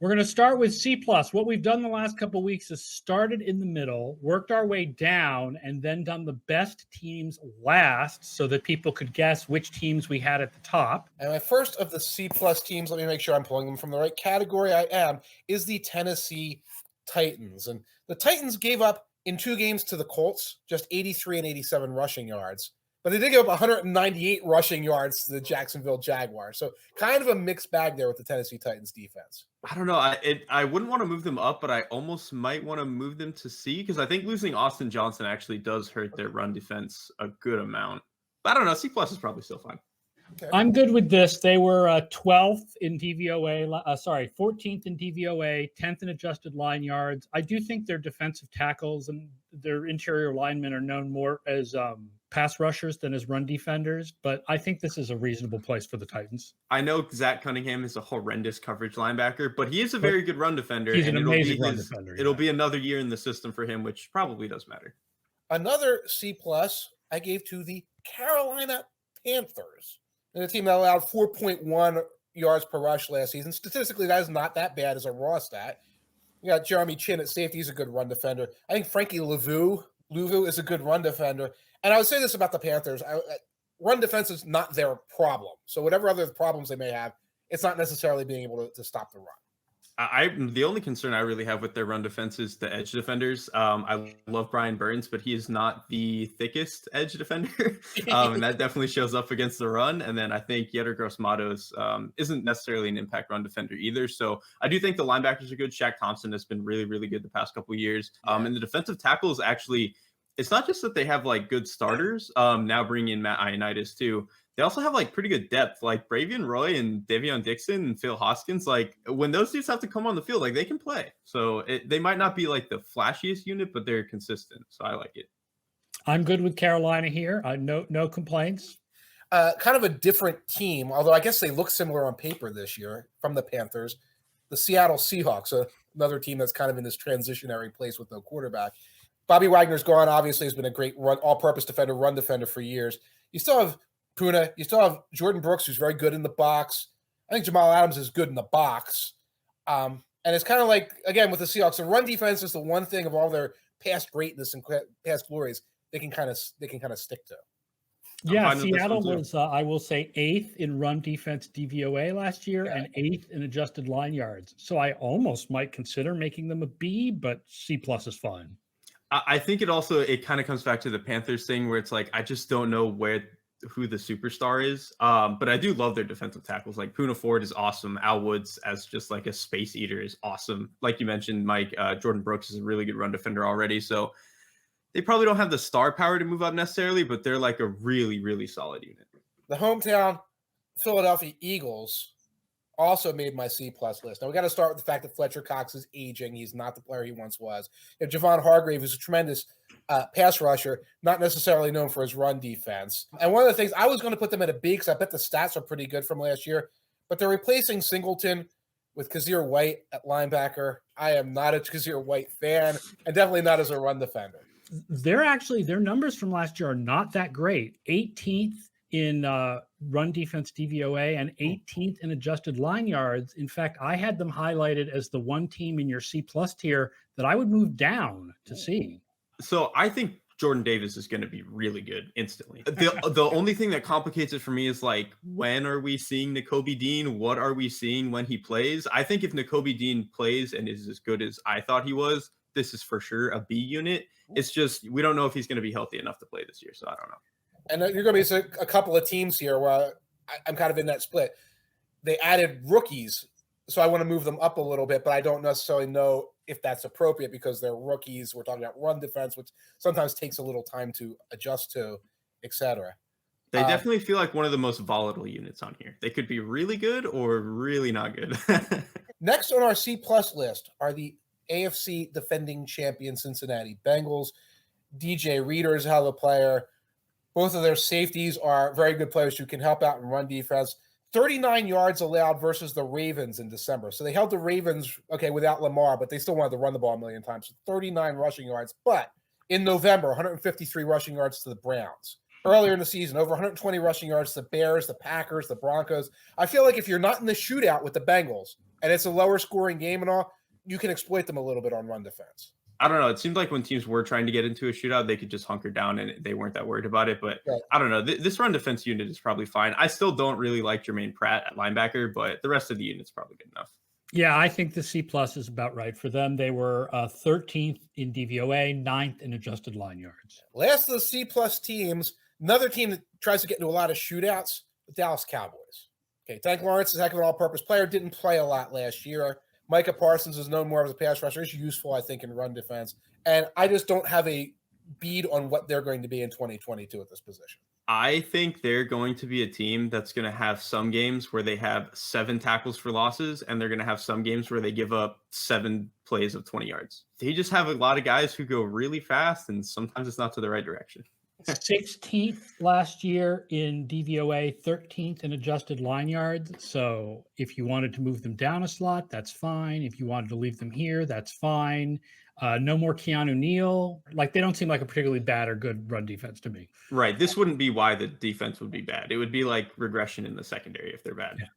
We're going to start with C+. What we've done the last couple of weeks is started in the middle, worked our way down, and then done the best teams last so that people could guess which teams we had at the top. And my first of the C+ teams, let me make sure I'm pulling them from the right category I am, is the Tennessee Titans. And the Titans gave up in 2 games to the Colts, just 83 and 87 rushing yards. But they did give up 198 rushing yards to the Jacksonville Jaguars. So kind of a mixed bag there with the Tennessee Titans defense. I don't know. I wouldn't want to move them up, but I almost might want to move them to C because I think losing Austin Johnson actually does hurt their run defense a good amount. But I don't know. C+ is probably still fine. Okay. I'm good with this. They were 12th in DVOA, 14th in DVOA, 10th in adjusted line yards. I do think their defensive tackles and their interior linemen are known more as pass rushers than as run defenders, but I think this is a reasonable place for the Titans. I know Zach Cunningham is a horrendous coverage linebacker, but he is a very good run defender. He's an amazing run defender. It'll be another year in the system for him, which probably does matter. Another C+ I gave to the Carolina Panthers. And the team that allowed 4.1 yards per rush last season. Statistically, that is not that bad as a raw stat. You got Jeremy Chin at safety. He's a good run defender. I think Frankie Louvu is a good run defender. And I would say this about the Panthers. Run defense is not their problem. So whatever other problems they may have, it's not necessarily being able to stop the run. The only concern I really have with their run defense is the edge defenders. I love Brian Burns, but he is not the thickest edge defender. And that definitely shows up against the run. And then I think Yetur Gross-Matos isn't necessarily an impact run defender either. So I do think the linebackers are good. Shaq Thompson has been really, really good the past couple of years. And the defensive tackles actually, it's not just that they have like good starters. Now bringing in Matt Ioannidis too. They also have like pretty good depth, like Bravion Roy and Davion Dixon and Phil Hoskins. Like when those dudes have to come on the field, like they can play. So they might not be like the flashiest unit, but they're consistent. So I like it. I'm good with Carolina here. No complaints. Kind of a different team, although I guess they look similar on paper this year from the Panthers. The Seattle Seahawks, another team that's kind of in this transitionary place with no quarterback. Bobby Wagner's gone. Obviously, has been a great all-purpose defender, run defender for years. You still have Puna. You still have Jordan Brooks, who's very good in the box. I think Jamal Adams is good in the box. And it's kind of like, again, with the Seahawks, the run defense is the one thing of all their past greatness and past glories they can kind of stick to. Yeah, Seattle was, I will say, 8th in run defense DVOA last year and 8th in adjusted line yards. So I almost might consider making them a B, but C+ is fine. I think it kind of comes back to the Panthers thing where it's like, I just don't know who the superstar is. But I do love their defensive tackles. Like Poona Ford is awesome. Al Woods as just like a space eater is awesome. Like you mentioned, Mike, Jordan Brooks is a really good run defender already. So they probably don't have the star power to move up necessarily, but they're like a really, really solid unit. The hometown Philadelphia Eagles also made my C+ list. Now, we got to start with the fact that Fletcher Cox is aging. He's not the player he once was. Javon Hargrave is a tremendous pass rusher, not necessarily known for his run defense. And one of the things, I was going to put them at a B because I bet the stats are pretty good from last year, but they're replacing Singleton with Kazir White at linebacker. I am not a Kazir White fan, and definitely not as a run defender. Their numbers from last year are not that great. 18th in run defense DVOA and 18th in adjusted line yards. In fact, I had them highlighted as the one team in your C+ tier that I would move down to C. So I think Jordan Davis is going to be really good instantly. The only thing that complicates it for me is like, when are we seeing Nakobe Dean? What are we seeing when he plays? I think if Nakobe Dean plays and is as good as I thought he was, this is for sure a B unit. It's just, we don't know if he's going to be healthy enough to play this year. So I don't know. And you're going to be a couple of teams here where I'm kind of in that split. They added rookies, so I want to move them up a little bit, but I don't necessarily know if that's appropriate because they're rookies. We're talking about run defense, which sometimes takes a little time to adjust to, etc. They definitely feel like one of the most volatile units on here. They could be really good or really not good. Next on our C+ list are the AFC defending champion Cincinnati Bengals. DJ Reader is a hell of a player. Both of their safeties are very good players who can help out in run defense. 39 yards allowed versus the Ravens in December. So they held the Ravens, without Lamar, but they still wanted to run the ball a million times. So 39 rushing yards. But in November, 153 rushing yards to the Browns. earlier in the season, over 120 rushing yards, the Bears, the Packers, the Broncos. I feel like if you're not in the shootout with the Bengals and it's a lower scoring game and all, you can exploit them a little bit on run defense. I don't know. It seemed like when teams were trying to get into a shootout, they could just hunker down and they weren't that worried about it. But right. I don't know. This run defense unit is probably fine. I still don't really like Jermaine Pratt at linebacker, but the rest of the unit's probably good enough. Yeah, I think the C+ is about right for them. They were 13th in DVOA, 9th in adjusted line yards. Last of the C+ teams, another team that tries to get into a lot of shootouts, the Dallas Cowboys. Okay, Tank Lawrence is a heck of an all-purpose player, didn't play a lot last year. Micah Parsons is known more as a pass rusher. He's useful, I think, in run defense. And I just don't have a bead on what they're going to be in 2022 at this position. I think they're going to be a team that's going to have some games where they have 7 tackles for losses, and they're going to have some games where they give up 7 plays of 20 yards. They just have a lot of guys who go really fast, and sometimes it's not to the right direction. 16th last year in DVOA, 13th in adjusted line yards. So if you wanted to move them down a slot, that's fine. If you wanted to leave them here, that's fine. No more Keanu Neal. Like, they don't seem like a particularly bad or good run defense to me. Right. This wouldn't be why the defense would be bad. It would be like regression in the secondary if they're bad. Yeah.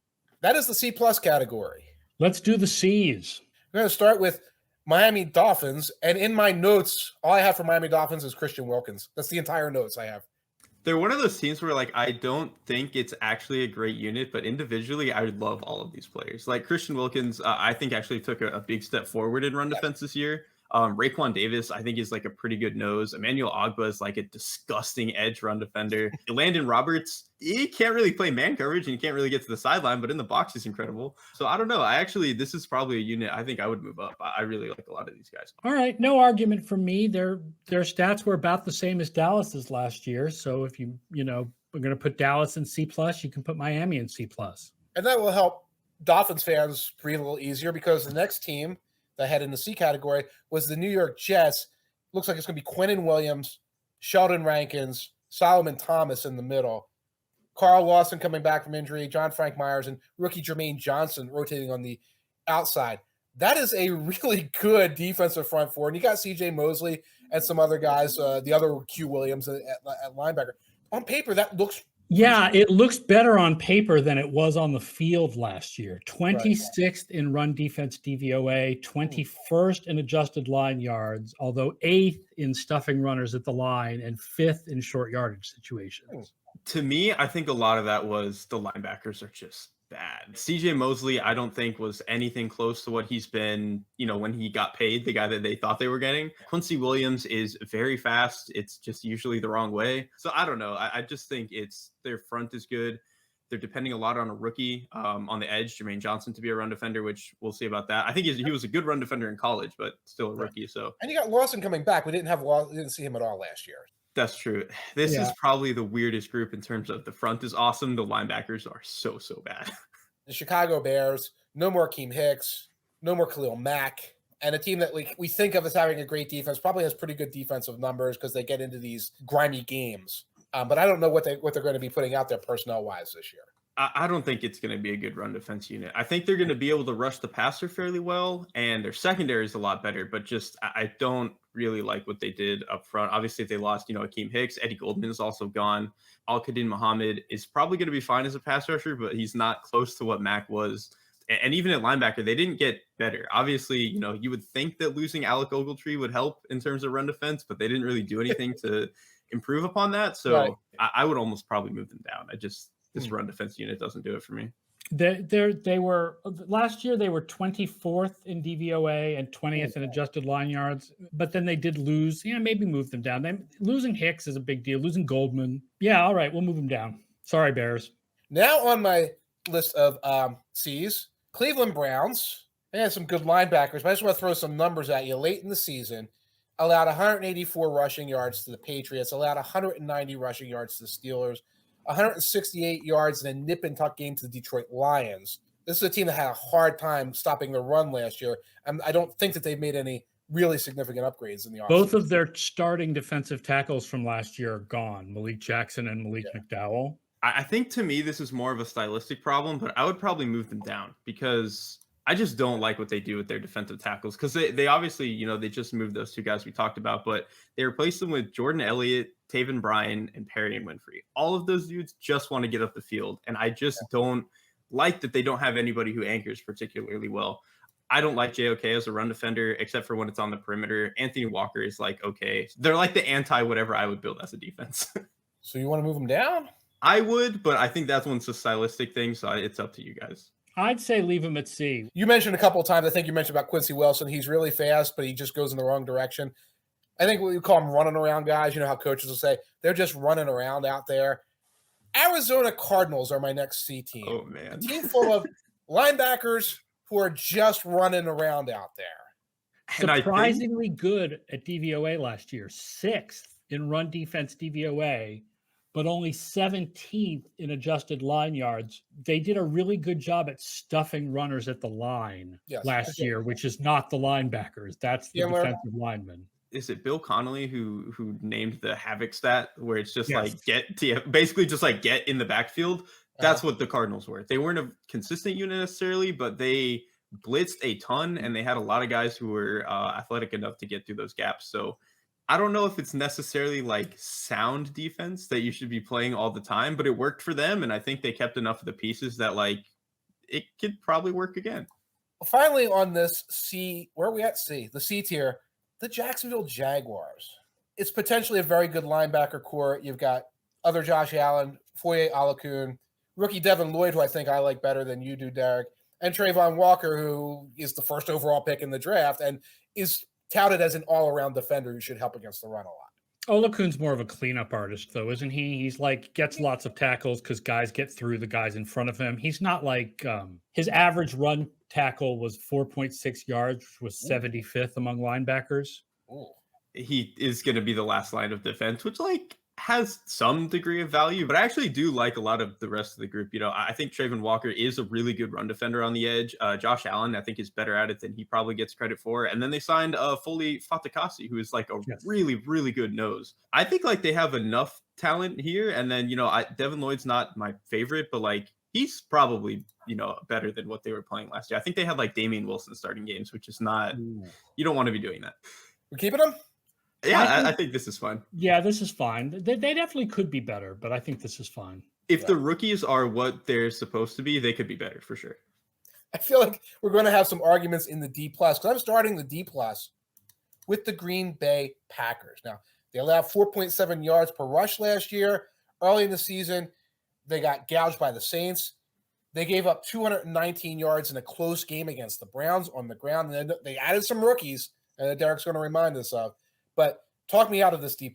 That is the C+ category. Let's do the C's. I'm going to start with Miami Dolphins. And in my notes, all I have for Miami Dolphins is Christian Wilkins. That's the entire notes I have. They're one of those teams where, like, I don't think it's actually a great unit, but individually, I would love all of these players. Like Christian Wilkins, I think actually took a big step forward in run defense this year. Raekwon Davis, I think, is like a pretty good nose. Emmanuel Ogbah is like a disgusting edge run defender. Landon Roberts, he can't really play man coverage and he can't really get to the sideline, but in the box he's incredible. So I don't know. This is probably a unit I think I would move up. I really like a lot of these guys. All right, no argument from me. Their stats were about the same as Dallas's last year. So if we're going to put Dallas in C+, you can put Miami in C+. And that will help Dolphins fans breathe a little easier because the next team that had in the C category was the New York Jets. Looks like it's going to be Quinnen Williams, Sheldon Rankins, Solomon Thomas in the middle, Carl Lawson coming back from injury, John Frank Myers, and rookie Jermaine Johnson rotating on the outside. That is a really good defensive front four. And you got C.J. Mosley and some other guys, the other Q Williams at linebacker. On paper, that looks Yeah, it looks better on paper than it was on the field last year. 26th in run defense DVOA, 21st in adjusted line yards, although 8th in stuffing runners at the line and 5th in short yardage situations. To me, I think a lot of that was the linebackers are just bad. CJ Mosley, I don't think was anything close to what he's been, when he got paid, the guy that they thought they were getting. Quincy Williams is very fast. It's just usually the wrong way. So I don't know. I just think their front is good. They're depending a lot on a rookie on the edge, Jermaine Johnson, to be a run defender, which we'll see about that. I think he was a good run defender in college, but still a rookie. So, and you got Lawson coming back. We didn't see him at all last year. That's true. This is probably the weirdest group in terms of the front is awesome. The linebackers are so bad. The Chicago Bears, no more Akeem Hicks, no more Khalil Mack, and a team that we think of as having a great defense, probably has pretty good defensive numbers because they get into these grimy games. But I don't know what they're going to be putting out there personnel-wise this year. I don't think it's going to be a good run defense unit. I think they're going to be able to rush the passer fairly well, and their secondary is a lot better, but just I don't really like what they did up front. Obviously, they lost, Akeem Hicks. Eddie Goldman is also gone. Al-Qadim Muhammad is probably going to be fine as a pass rusher, but he's not close to what Mack was. And even at linebacker, they didn't get better. Obviously, you would think that losing Alec Ogletree would help in terms of run defense, but they didn't really do anything to improve upon that. So right. I would almost probably move them down. This run defense unit doesn't do it for me. They were last year. They were 24th in DVOA and 20th in adjusted line yards. But then they did lose. Maybe move them down. Losing Hicks is a big deal. Losing Goldman. Yeah, all right, we'll move them down. Sorry, Bears. Now on my list of C's, Cleveland Browns. They had some good linebackers. But I just want to throw some numbers at you. Late in the season, allowed 184 rushing yards to the Patriots. Allowed 190 rushing yards to the Steelers. 168 yards in a nip and tuck game to the Detroit Lions. This is a team that had a hard time stopping the run last year. I don't think that they've made any really significant upgrades in the offseason. Both of their starting defensive tackles from last year are gone, Malik Jackson and Malik McDowell. I think to me, this is more of a stylistic problem, but I would probably move them down because I just don't like what they do with their defensive tackles because they obviously, they just moved those two guys we talked about, but they replaced them with Jordan Elliott, Taven Bryan, and Perry and Winfrey. All of those dudes just want to get up the field, and I just don't like that they don't have anybody who anchors particularly well. I don't like JOK as a run defender, except for when it's on the perimeter. Anthony Walker is like, okay. They're like the anti-whatever I would build as a defense. So you want to move them down? I would, but I think that's one's a stylistic thing, so it's up to you guys. I'd say leave him at C. You mentioned a couple of times, I think you mentioned about Quincy Wilson. He's really fast, but he just goes in the wrong direction. I think we call them running around guys. You know how coaches will say they're just running around out there. Arizona Cardinals are my next C team. Oh, man. A team full of linebackers who are just running around out there. Surprisingly good at DVOA last year. 6th in run defense DVOA, but only 17th in adjusted line yards. They did a really good job at stuffing runners at the line last year, which is not the linebackers. That's the defensive linemen. Is it Bill Connolly who named the havoc stat where it's just like basically just like get in the backfield? That's what the Cardinals were. They weren't a consistent unit necessarily, but they blitzed a ton and they had a lot of guys who were athletic enough to get through those gaps. So I don't know if it's necessarily like sound defense that you should be playing all the time, but it worked for them. And I think they kept enough of the pieces that like it could probably work again. Finally, on this C, where are we at C? The C tier, the Jacksonville Jaguars. It's potentially a very good linebacker core. You've got other Josh Allen, Foye Alakun, rookie Devin Lloyd, who I think I like better than you do, Derrik, and Trayvon Walker, who is the first overall pick in the draft and is touted as an all-around defender who should help against the run a lot. Olakun's more of a cleanup artist, though, isn't he? He's like gets lots of tackles because guys get through the guys in front of him. He's not like his average run tackle was 4.6 yards, which was 75th among linebackers. Ooh. He is going to be the last line of defense, which like has some degree of value, but I actually do like a lot of the rest of the group. I think Trayvon Walker is a really good run defender on the edge. Josh Allen, I think, is better at it than he probably gets credit for. And then they signed Foley Fatukasi, who is like a really, really good nose. I think like they have enough talent here. And then, Devin Lloyd's not my favorite, but like he's probably, better than what they were playing last year. I think they had like Damian Wilson starting games, which is not, you don't want to be doing that. We're keeping him? Yeah, I think this is fine. Yeah, this is fine. They definitely could be better, but I think this is fine. If the rookies are what they're supposed to be, they could be better for sure. I feel like we're going to have some arguments in the D+, because I'm starting the D+ with the Green Bay Packers. Now, they allowed 4.7 yards per rush last year. Early in the season, they got gouged by the Saints. They gave up 219 yards in a close game against the Browns on the ground. And then they added some rookies, and Derrick's going to remind us of. But talk me out of this D+.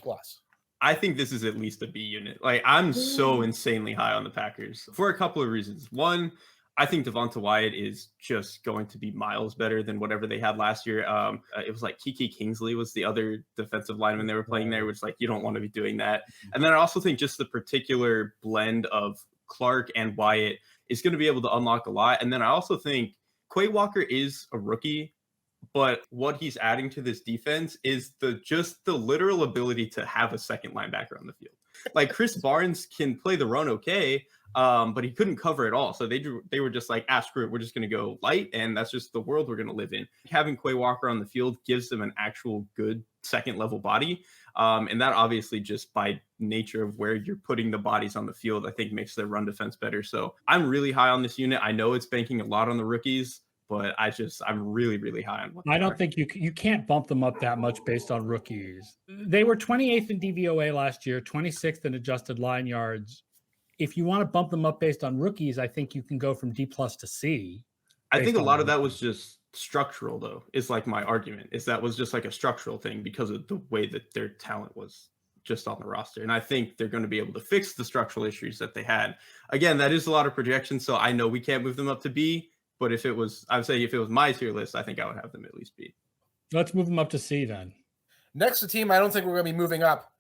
I think this is at least a B unit. Like, I'm so insanely high on the Packers for a couple of reasons. One, I think Devonta Wyatt is just going to be miles better than whatever they had last year. It was like Kiki Kingsley was the other defensive lineman they were playing there, which like you don't want to be doing that. And then I also think just the particular blend of Clark and Wyatt is going to be able to unlock a lot. And then I also think Quay Walker is a rookie, but what he's adding to this defense is the literal ability to have a second linebacker on the field. Like Chris Barnes can play the run okay, but he couldn't cover it all. So they were just like, screw it, we're just going to go light, and that's just the world we're going to live in. Having Quay Walker on the field gives them an actual good second level body, and that obviously just by nature of where you're putting the bodies on the field, I think makes their run defense better. So I'm really high on this unit. I know it's banking a lot on the rookies, but I'm really, really high on what I don't think you can't bump them up that much based on rookies. They were 28th in DVOA last year, 26th in adjusted line yards. If you want to bump them up based on rookies, I think you can go from D+ to C. I think a lot of that was just structural, though, is like my argument, is that was just like a structural thing because of the way that their talent was just on the roster. And I think they're going to be able to fix the structural issues that they had. Again, that is a lot of projection, so I know we can't move them up to B. But if it was my tier list, I think I would have them at least B. Let's move them up to C then. Next, the team I don't think we're going to be moving up,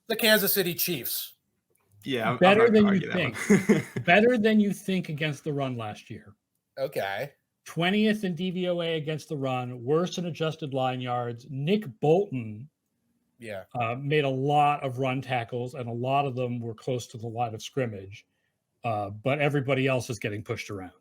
the Kansas City Chiefs. Yeah, better than you think. Better than you think against the run last year. Okay. 20th in DVOA against the run, worse in adjusted line yards. Nick Bolton made a lot of run tackles, and a lot of them were close to the line of scrimmage. But everybody else is getting pushed around.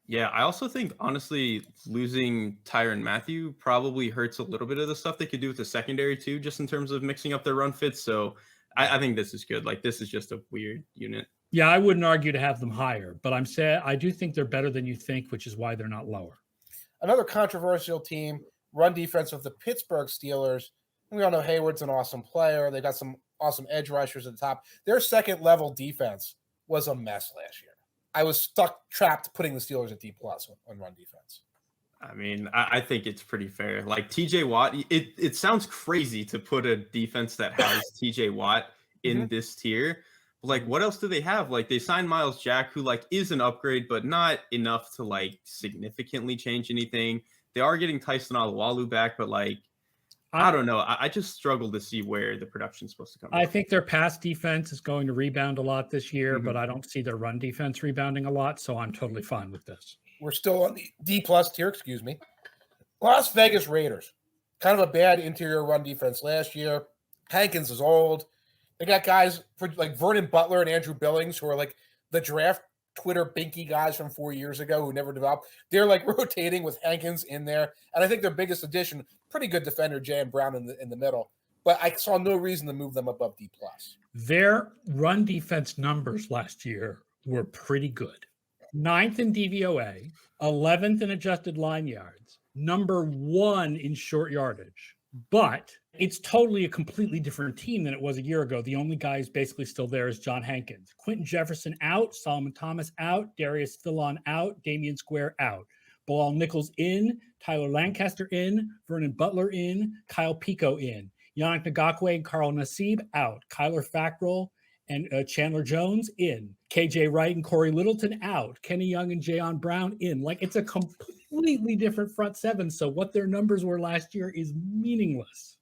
Yeah, I also think, honestly, losing Tyrann Mathieu probably hurts a little bit of the stuff they could do with the secondary, too, just in terms of mixing up their run fits. So I think this is good. Like, this is just a weird unit. Yeah, I wouldn't argue to have them higher, but I do think they're better than you think, which is why they're not lower. Another controversial team, run defense of the Pittsburgh Steelers. We all know Hayward's an awesome player. They got some awesome edge rushers at the top. Their second level defense was a mess last year. I was trapped putting the Steelers at D+ on run defense. I mean, I think it's pretty fair. Like TJ Watt, it sounds crazy to put a defense that has TJ Watt in this tier. Like, what else do they have? Like, they signed Miles Jack, who like is an upgrade, but not enough to like significantly change anything. They are getting Tyson Alualu back, but like, I don't know. I just struggle to see where the production's supposed to come. I think their pass defense is going to rebound a lot this year, but I don't see their run defense rebounding a lot, so I'm totally fine with this. We're still on the D+ tier, excuse me. Las Vegas Raiders, kind of a bad interior run defense last year. Hankins is old. They got guys like Vernon Butler and Andrew Billings, who are like the draft Twitter binky guys from 4 years ago who never developed. They're like rotating with Hankins in there. And I think their biggest addition, pretty good defender, J.M. Brown in the middle. But I saw no reason to move them above D+. Their run defense numbers last year were pretty good. 9th in DVOA, 11th in adjusted line yards, number 1 in short yardage. But it's totally a completely different team than it was a year ago. The only guy who's basically still there is John Hankins. Quentin Jefferson out, Solomon Thomas out, Darius Philon out, Damian Square out. Bilal Nichols in, Tyler Lancaster in, Vernon Butler in, Kyle Pico in. Yannick Ngakoue and Carl Nassib out. Kyler Fackrell and Chandler Jones in. KJ Wright and Corey Littleton out. Kenny Young and Jayon Brown in. Like, it's a completely different front seven. So what their numbers were last year is meaningless.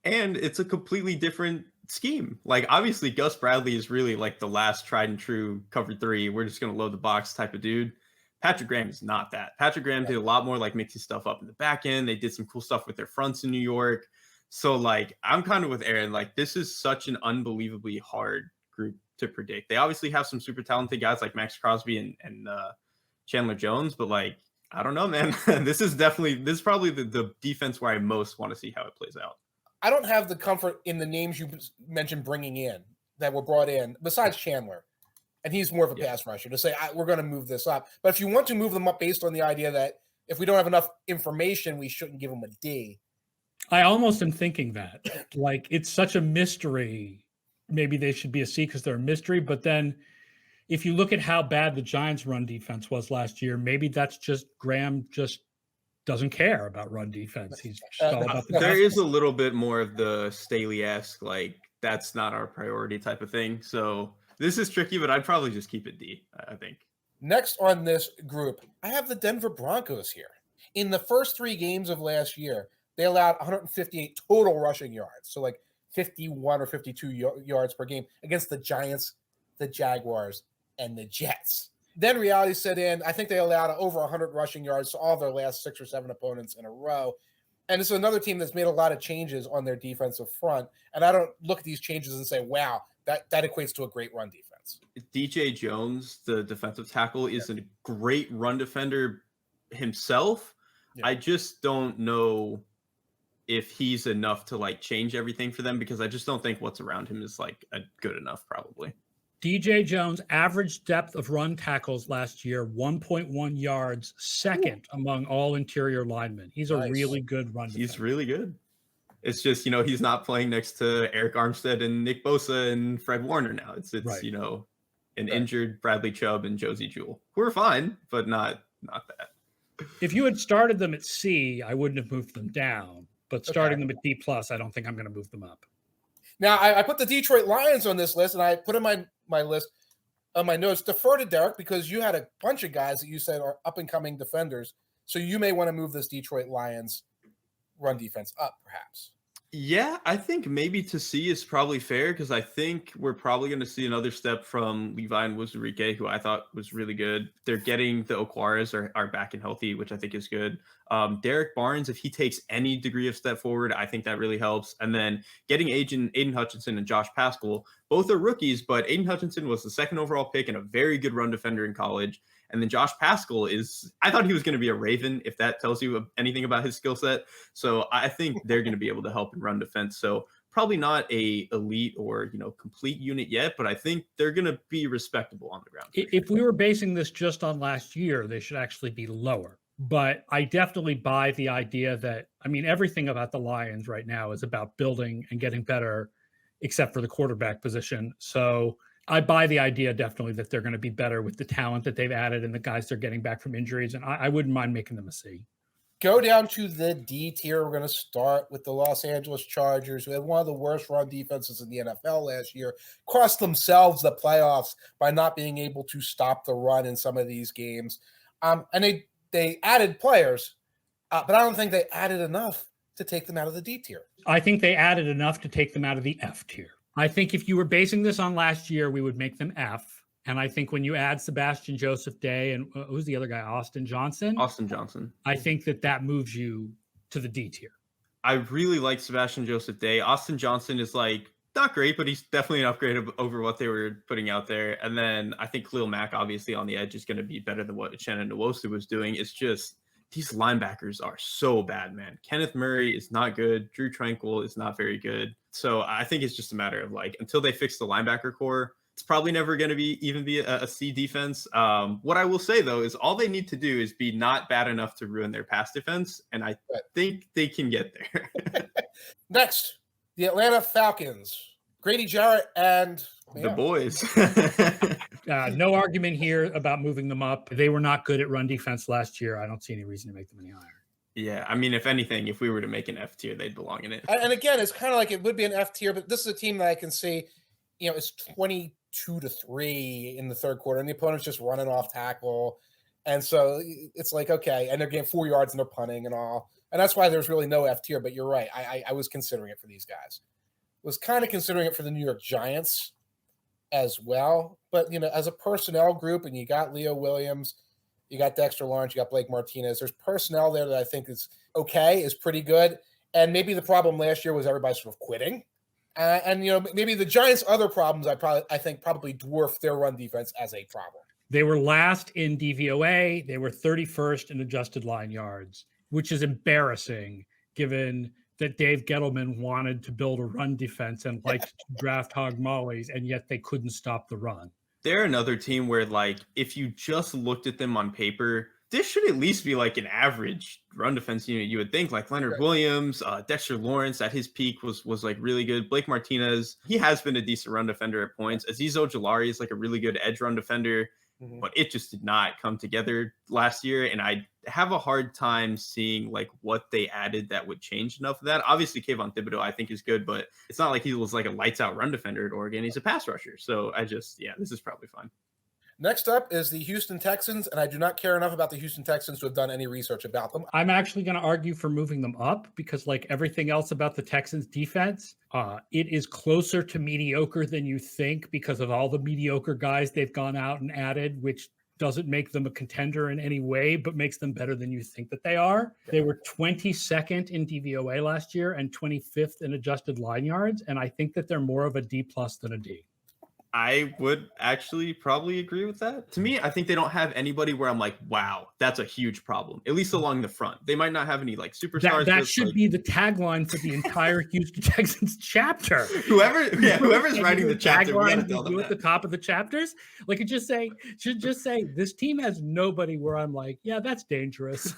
And it's a completely different scheme. Like, obviously, Gus Bradley is really like the last tried and true cover 3. We're just going to load the box type of dude. Patrick Graham is not that. Patrick Graham did a lot more like mixing stuff up in the back end. They did some cool stuff with their fronts in New York. So, like, I'm kind of with Aaron. Like, this is such an unbelievably hard group to predict. They obviously have some super talented guys like Max Crosby and Chandler Jones, but like, I don't know, man. This is probably the defense where I most want to see how it plays out. I don't have the comfort in the names you mentioned bringing in that were brought in, besides Chandler, and he's more of a pass rusher, to say we're going to move this up. But if you want to move them up based on the idea that if we don't have enough information, we shouldn't give them a D. I almost am thinking that. Like, it's such a mystery. Maybe they should be a C because they're a mystery. But then if you look at how bad the Giants' run defense was last year, maybe that's just Graham just doesn't care about run defense. He's just all about the There is a little bit more of the Staley-esque, like, that's not our priority type of thing. So this is tricky, but I'd probably just keep it D, I think. Next on this group, I have the Denver Broncos here. In the first 3 games of last year, they allowed 158 total rushing yards. So like 51 or 52 yards per game against the Giants, the Jaguars, and the Jets. Then reality set in. I think they allowed over 100 rushing yards to all their last 6 or 7 opponents in a row. And it's another team that's made a lot of changes on their defensive front. And I don't look at these changes and say, wow, that equates to a great run defense. DJ Jones, the defensive tackle, is a great run defender himself. I just don't know if he's enough to like change everything for them, because I just don't think what's around him is like good enough, probably. DJ Jones' average depth of run tackles last year, 1.1 yards, second among all interior linemen. He's a really good run defender. He's really good. It's just, he's not playing next to Eric Armstead and Nick Bosa and Fred Warner now. It's right. An injured Bradley Chubb and Josie Jewell, who are fine, but not that. If you had started them at C, I wouldn't have moved them down. But starting them at D+, I don't think I'm going to move them up. Now, I put the Detroit Lions on this list, and I put in my list on my notes, defer to Derek, because you had a bunch of guys that you said are up-and-coming defenders. So you may want to move this Detroit Lions run defense up, perhaps. Yeah, I think maybe to C is probably fair, because I think we're probably going to see another step from Levi and Wuzurike, who I thought was really good. They're getting the Okwaras are back and healthy, which I think is good. Derek Barnes, if he takes any degree of step forward, I think that really helps. And then getting Aiden Hutchinson and Josh Paschal, both are rookies, but Aiden Hutchinson was the 2nd overall pick and a very good run defender in college. And then Josh Paschal I thought he was going to be a Raven, if that tells you anything about his skill set. So I think they're going to be able to help in run defense. So probably not a elite or, complete unit yet, but I think they're going to be respectable on the ground. If we were basing this just on last year, they should actually be lower. But I definitely buy the idea that, everything about the Lions right now is about building and getting better, except for the quarterback position. So I buy the idea definitely that they're going to be better with the talent that they've added and the guys they're getting back from injuries. And I wouldn't mind making them a C. Go down to the D tier. We're going to start with the Los Angeles Chargers, who had one of the worst run defenses in the NFL last year, cost themselves the playoffs by not being able to stop the run in some of these games. And they added players, but I don't think they added enough to take them out of the D tier. I think they added enough to take them out of the F tier. I think if you were basing this on last year, we would make them F. And I think when you add Sebastian Joseph Day and who's the other guy? Austin Johnson. I think that moves you to the D tier. I really like Sebastian Joseph Day. Austin Johnson is not great, but he's definitely an upgrade over what they were putting out there. And then I think Khalil Mack, obviously on the edge, is going to be better than what Uchenna Nwosu was doing. It's just these linebackers are so bad, man. Kenneth Murray is not good. Drew Tranquil is not very good. So I think it's just a matter of until they fix the linebacker core, it's probably never going to be a C defense. What I will say, though, is all they need to do is be not bad enough to ruin their pass defense, and I think they can get there. Next, the Atlanta Falcons. Grady, Jarrett, and the boys. No argument here about moving them up. They were not good at run defense last year. I don't see any reason to make them any higher. Yeah, if anything, if we were to make an F tier, they'd belong in it. And again, it's kind of like it would be an F tier, but this is a team that I can see, it's 22-3 in the third quarter, and the opponent's just running off tackle. And so it's okay, and they're getting 4 yards and they're punting and all. And that's why there's really no F tier, but you're right. I was considering it for these guys. Was kind of considering it for the New York Giants as well. But, as a personnel group, and you got Leo Williams, you got Dexter Lawrence, you got Blake Martinez, there's personnel there that I think is okay, is pretty good. And maybe the problem last year was everybody sort of quitting. And maybe the Giants' other problems I think probably dwarf their run defense as a problem. They were last in DVOA. They were 31st in adjusted line yards, which is embarrassing given that Dave Gettleman wanted to build a run defense and liked to draft hog mollies, and yet they couldn't stop the run. They're another team where, if you just looked at them on paper, this should at least be an average run defense unit. You would think Leonard Williams, Dexter Lawrence at his peak was really good. Blake Martinez, he has been a decent run defender at points. Azeez Ojulari is a really good edge run defender, but it just did not come together last year. And I have a hard time seeing what they added that would change enough of that. Obviously, Kayvon Thibodeau I think is good, but it's not like he was a lights out run defender at Oregon. He's a pass rusher. So this is probably fine. Next up is the Houston Texans, and I do not care enough about the Houston Texans to have done any research about them. I'm actually going to argue for moving them up because, everything else about the Texans defense, it is closer to mediocre than you think because of all the mediocre guys they've gone out and added, which doesn't make them a contender in any way, but makes them better than you think that they are. They were 22nd in DVOA last year and 25th in adjusted line yards, and I think that they're more of a D+ than a D. I would actually probably agree with that. To me, I think they don't have anybody where I'm wow, that's a huge problem, at least along the front. They might not have any superstars. That should be the tagline for the entire Houston Texans chapter. Whoever's writing the chapter, tagline do at the top of the chapters. It should just say, this team has nobody where I'm yeah, that's dangerous.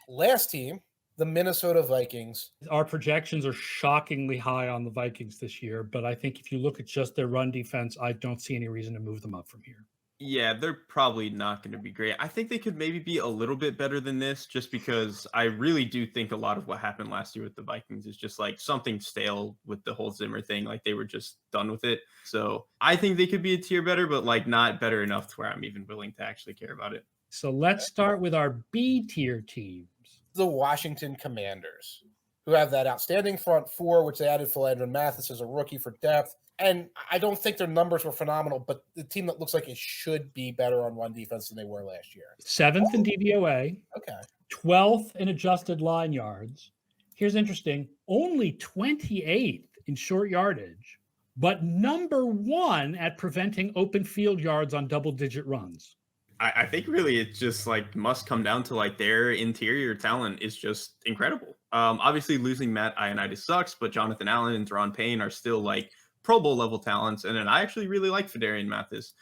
Last team, the Minnesota Vikings. Our projections are shockingly high on the Vikings this year, but I think if you look at just their run defense, I don't see any reason to move them up from here. Yeah, they're probably not going to be great. I think they could maybe be a little bit better than this just because I really do think a lot of what happened last year with the Vikings is just something stale with the whole Zimmer thing. They were just done with it. So I think they could be a tier better, but not better enough to where I'm even willing to actually care about it. So let's start with our B tier teams. The Washington Commanders, who have that outstanding front four, which they added Philandro Mathis as a rookie for depth. And I don't think their numbers were phenomenal, but the team that looks like it should be better on run defense than they were last year. 7th in DVOA. Okay. 12th in adjusted line yards. Here's interesting. Only 28th in short yardage, but number 1 at preventing open field yards on double-digit runs. I think really it just like must come down to like their interior talent is just incredible. Obviously losing Matt Ioannidis sucks, but Jonathan Allen and Deron Payne are still like Pro Bowl level talents. And then I actually really like Fedarian Mathis.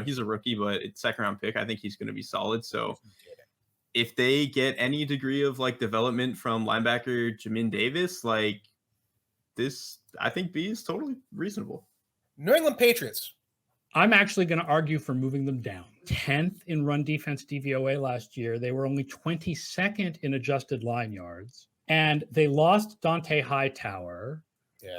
He's a rookie, but it's second round pick. I think he's going to be solid. So if they get any degree of like development from linebacker Jamin Davis, like this, I think B is totally reasonable. New England Patriots. I'm actually going to argue for moving them down. 10th in run defense DVOA last year. They were only 22nd in adjusted line yards. And they lost Dante Hightower,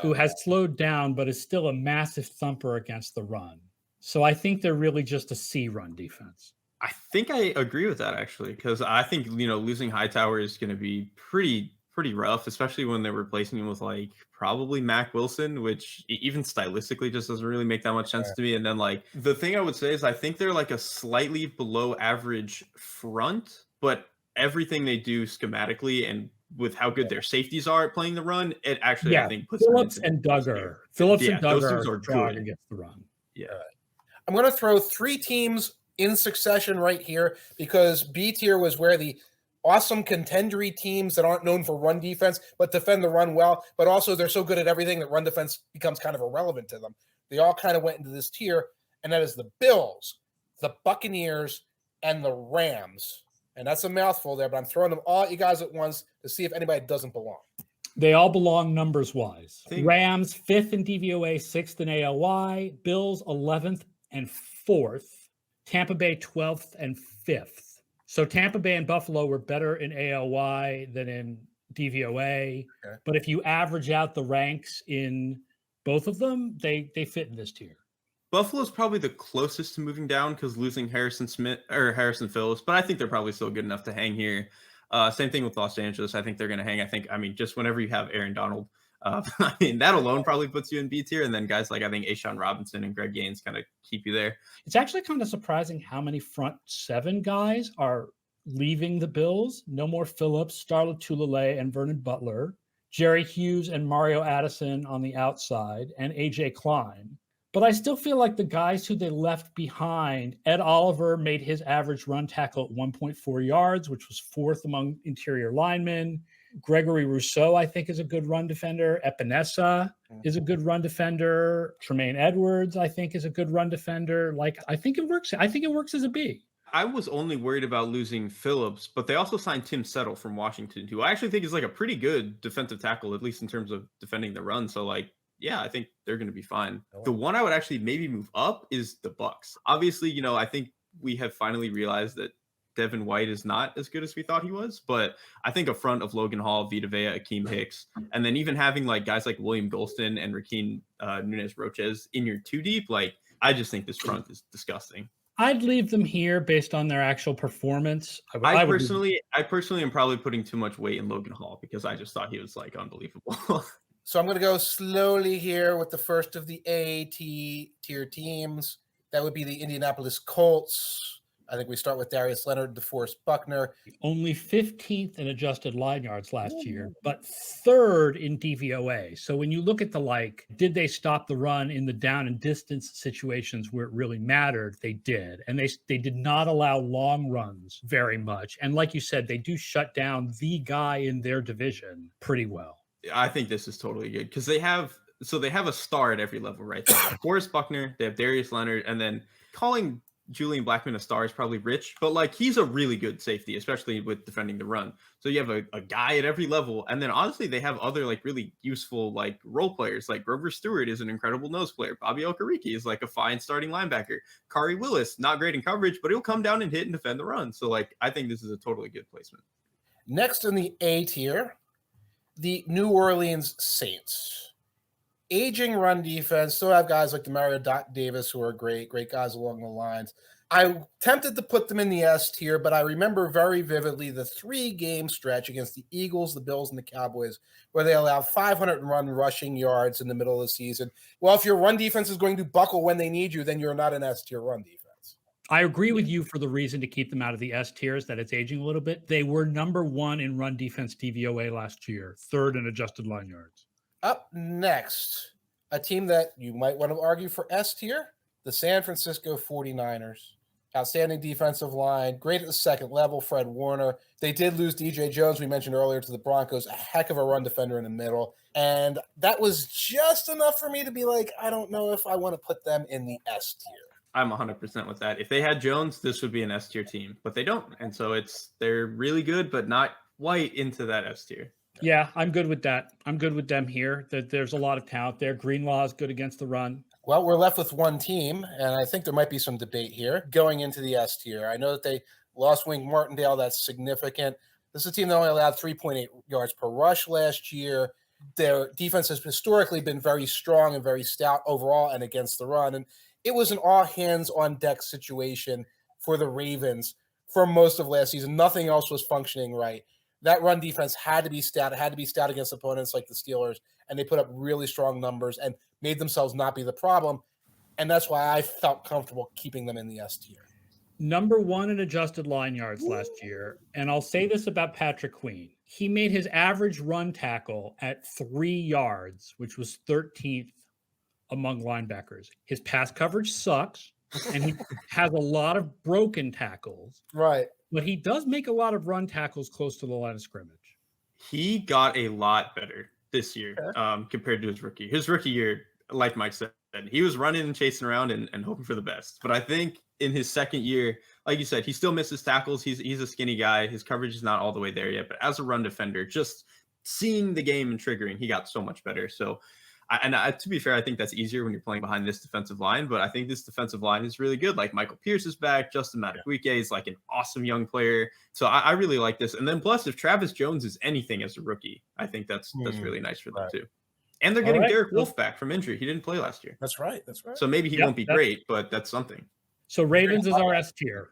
who has slowed down, but is still a massive thumper against the run. So I think they're really just a C run defense. I think I agree with that, actually, because I think, losing Hightower is going to be pretty rough, especially when they're replacing him with like probably Mac Wilson, which even stylistically just doesn't really make that much sense to me. And then like the thing I would say is I think they're like a slightly below average front, but everything they do schematically and with how good their safeties are at playing the run, it actually I think puts Phillips and Duggar. Phillips and Duggar are good against the run. Yeah. I'm going to throw 3 teams in succession right here because B tier was where the awesome contendery teams that aren't known for run defense, but defend the run well, but also they're so good at everything that run defense becomes kind of irrelevant to them. They all kind of went into this tier, and that is the Bills, the Buccaneers, and the Rams. And that's a mouthful there, but I'm throwing them all at you guys at once to see if anybody doesn't belong. They all belong numbers-wise. Rams, 5th in DVOA, 6th in ALY. Bills, 11th and 4th. Tampa Bay, 12th and 5th. So Tampa Bay and Buffalo were better in ALY than in DVOA. Okay. But if you average out the ranks in both of them, they fit in this tier. Buffalo's probably the closest to moving down because losing Harrison Phillips, but I think they're probably still good enough to hang here. Same thing with Los Angeles. I think they're going to hang. Just whenever you have Aaron Donald, that alone probably puts you in B tier. And then guys like, I think Ashawn Robinson and Greg Gaines kind of keep you there. It's actually kind of surprising how many front 7 guys are leaving the Bills. No more Phillips, Starla Tulele, and Vernon Butler. Jerry Hughes and Mario Addison on the outside, and AJ Klein. But I still feel like the guys who they left behind, Ed Oliver made his average run tackle at 1.4 yards, which was 4th among interior linemen. Gregory Rousseau, I think, is a good run defender. Epinesa is a good run defender. Tremaine Edwards, I think, is a good run defender. I think it works. I think it works as a B. I was only worried about losing Phillips, but they also signed Tim Settle from Washington, who I actually think is like a pretty good defensive tackle, at least in terms of defending the run. So I think they're going to be fine. The one I would actually maybe move up is the Bucs. Obviously, I think we have finally realized that Devin White is not as good as we thought he was, but I think a front of Logan Hall, Vita Vea, Akeem Hicks, and then even having like guys like William Golston and Rakeem Nunez-Roches in your 2 deep, I just think this front is disgusting. I'd leave them here based on their actual performance. I personally am probably putting too much weight in Logan Hall because I just thought he was unbelievable. So I'm going to go slowly here with the first of the A tier teams. That would be the Indianapolis Colts. I think we start with Darius Leonard, DeForest Buckner. Only 15th in adjusted line yards last year, but 3rd in DVOA. So when you look at did they stop the run in the down and distance situations where it really mattered? They did. And they did not allow long runs very much. And like you said, they do shut down the guy in their division pretty well. I think this is totally good because they have a star at every level right there. Forrest Buckner, they have Darius Leonard, and then calling Julian Blackmon a star is probably rich, but he's a really good safety, especially with defending the run. So you have a guy at every level. And then honestly, they have other really useful role players. Like Grover Stewart is an incredible nose player. Bobby Okereke is a fine starting linebacker. Kari Willis, not great in coverage, but he'll come down and hit and defend the run. So I think this is a totally good placement. Next in the A tier, the New Orleans Saints. Aging run defense. Still have guys like Demario Davis who are great guys along the lines. I tempted to put them in the S tier, but I remember very vividly the 3-game stretch against the Eagles, the Bills, and the Cowboys, where they allowed 500 rushing yards in the middle of the season. Well, if your run defense is going to buckle when they need you, then you're not an S tier run defense. I agree with you for the reason to keep them out of the S tiers, that it's aging a little bit. They were number 1 in run defense DVOA last year, 3rd in adjusted line yards. Up next, a team that you might want to argue for S tier, the San Francisco 49ers. Outstanding defensive line, great at the second level, Fred Warner. They did lose DJ Jones, we mentioned earlier, to the Broncos, a heck of a run defender in the middle. And that was just enough for me to be like, I don't know if I want to put them in the S tier. I'm 100% with that. If they had Jones, this would be an S tier team, but they don't. And so they're really good, but not quite into that S tier. Yeah, I'm good with that. I'm good with them here. There's a lot of talent there. Greenlaw is good against the run. Well, we're left with one team, and I think there might be some debate here going into the S tier. I know that they lost Wink Martindale. That's significant. This is a team that only allowed 3.8 yards per rush last year. Their defense has historically been very strong and very stout overall and against the run. And it was an all-hands-on-deck situation for the Ravens for most of last season. Nothing else was functioning right. That run defense had to be stout. It had to be stout against opponents like the Steelers, and they put up really strong numbers and made themselves not be the problem. And that's why I felt comfortable keeping them in the S tier. Number 1 in adjusted line yards last year. And I'll say this about Patrick Queen. He made his average run tackle at 3 yards, which was 13th among linebackers. His pass coverage sucks, and he has a lot of broken tackles. Right. But he does make a lot of run tackles close to the line of scrimmage. He got a lot better this year compared to his rookie. His rookie year, like Mike said, he was running and chasing around and hoping for the best. But I think in his second year, like you said, he still misses tackles. He's a skinny guy. His coverage is not all the way there yet. But as a run defender, just seeing the game and triggering, he got so much better. So, to be fair, I think that's easier when you're playing behind this defensive line. But I think this defensive line is really good. Like Michael Pierce is back. Justin Madubuike is like an awesome young player. So I really like this. And then plus, if Travis Jones is anything as a rookie, I think that's really nice for them too. And they're getting Derek Wolfe back from injury. He didn't play last year. That's right. So maybe he won't be great, but that's something. So Ravens is our S tier.